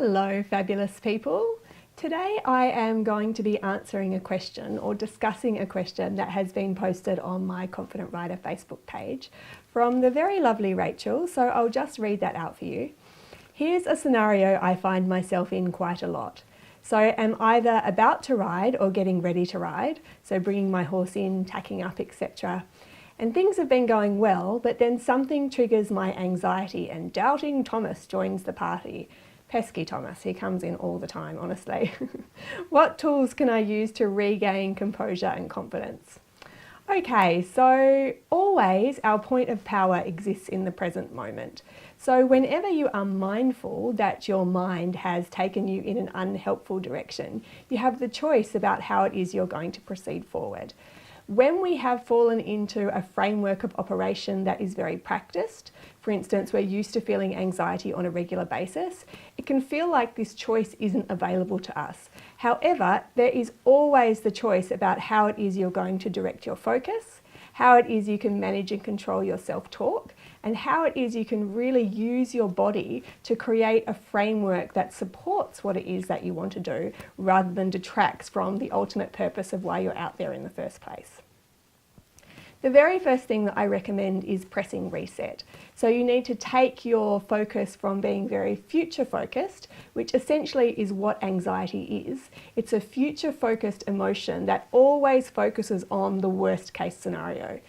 Hello fabulous people. Today I am going to be answering a question or discussing a question that has been posted on my Confident Rider Facebook page from the very lovely Rachel, so I'll just read that out for you. Here's a scenario I find myself in quite a lot. So I'm either about to ride or getting ready to ride, so bringing my horse in, tacking up, etc. And things have been going well, but then something triggers my anxiety and doubting Thomas joins the party. Pesky Thomas, he comes in all the time, honestly. What tools can I use to regain composure and confidence? Okay, so always our point of power exists in the present moment. So whenever you are mindful that your mind has taken you in an unhelpful direction, you have the choice about how it is you're going to proceed forward. When we have fallen into a framework of operation that is very practiced, for instance, we're used to feeling anxiety on a regular basis, it can feel like this choice isn't available to us. However, there is always the choice about how it is you're going to direct your focus, how it is you can manage and control your self-talk, and how it is you can really use your body to create a framework that supports what it is that you want to do rather than detracts from the ultimate purpose of why you're out there in the first place. The very first thing that I recommend is pressing reset. So you need to take your focus from being very future focused, which essentially is what anxiety is. It's a future focused emotion that always focuses on the worst case scenario.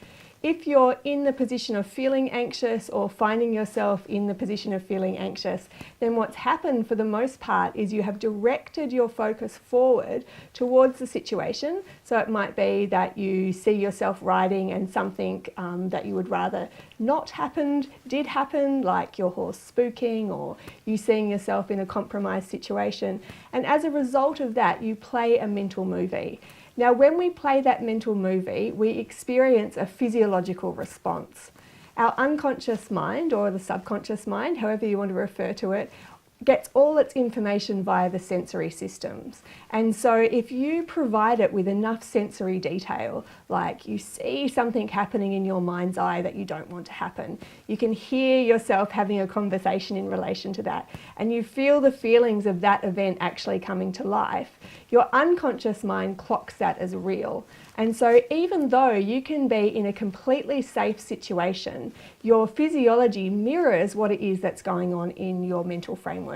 If you're in the position of feeling anxious or finding yourself in the position of feeling anxious, then what's happened for the most part is you have directed your focus forward towards the situation. So it might be that you see yourself riding and something that you would rather not happened did happen, like your horse spooking or you seeing yourself in a compromised situation. And as a result of that, you play a mental movie. Now, when we play that mental movie, we experience a physiological response. Our unconscious mind, or the subconscious mind, however you want to refer to it, gets all its information via the sensory systems. And so if you provide it with enough sensory detail, like you see something happening in your mind's eye that you don't want to happen, you can hear yourself having a conversation in relation to that, and you feel the feelings of that event actually coming to life, your unconscious mind clocks that as real. And so even though you can be in a completely safe situation, your physiology mirrors what it is that's going on in your mental framework.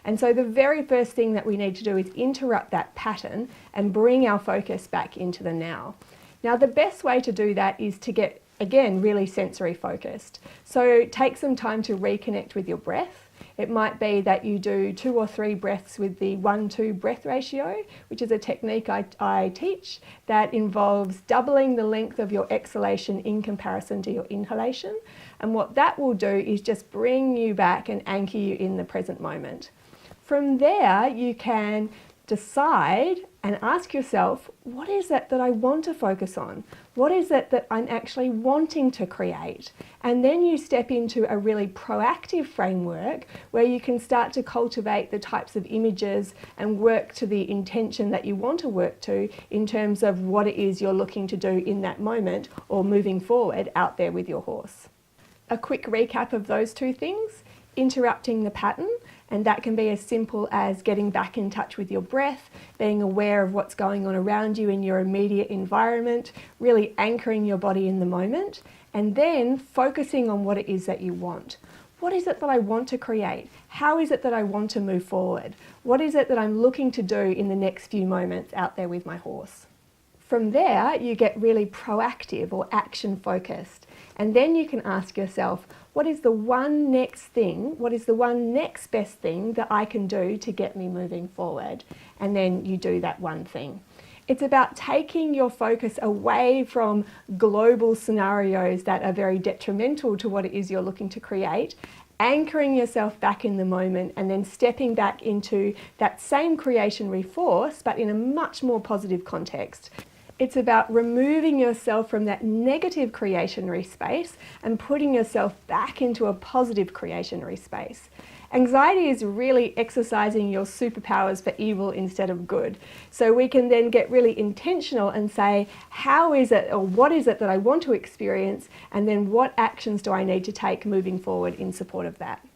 And so the very first thing that we need to do is interrupt that pattern and bring our focus back into the now. Now, the best way to do that is to get, again, really sensory focused. So take some time to reconnect with your breath. It might be that you do 2 or 3 breaths with the 1-2 breath ratio, which is a technique I teach that involves doubling the length of your exhalation in comparison to your inhalation. And what that will do is just bring you back and anchor you in the present moment. From there, you can decide and ask yourself, what is it that I want to focus on? What is it that I'm actually wanting to create? And then you step into a really proactive framework where you can start to cultivate the types of images and work to the intention that you want to work to in terms of what it is you're looking to do in that moment or moving forward out there with your horse. A quick recap of those two things: interrupting the pattern, and that can be as simple as getting back in touch with your breath, being aware of what's going on around you in your immediate environment, really anchoring your body in the moment, and then focusing on what it is that you want. What is it that I want to create? How is it that I want to move forward? What is it that I'm looking to do in the next few moments out there with my horse? From there, you get really proactive or action focused. And then you can ask yourself, what is the one next thing, what is the one next best thing that I can do to get me moving forward? And then you do that one thing. It's about taking your focus away from global scenarios that are very detrimental to what it is you're looking to create, anchoring yourself back in the moment, and then stepping back into that same creationary force, but in a much more positive context. It's about removing yourself from that negative creationary space and putting yourself back into a positive creationary space. Anxiety is really exercising your superpowers for evil instead of good. So we can then get really intentional and say, how is it or what is it that I want to experience, and then what actions do I need to take moving forward in support of that?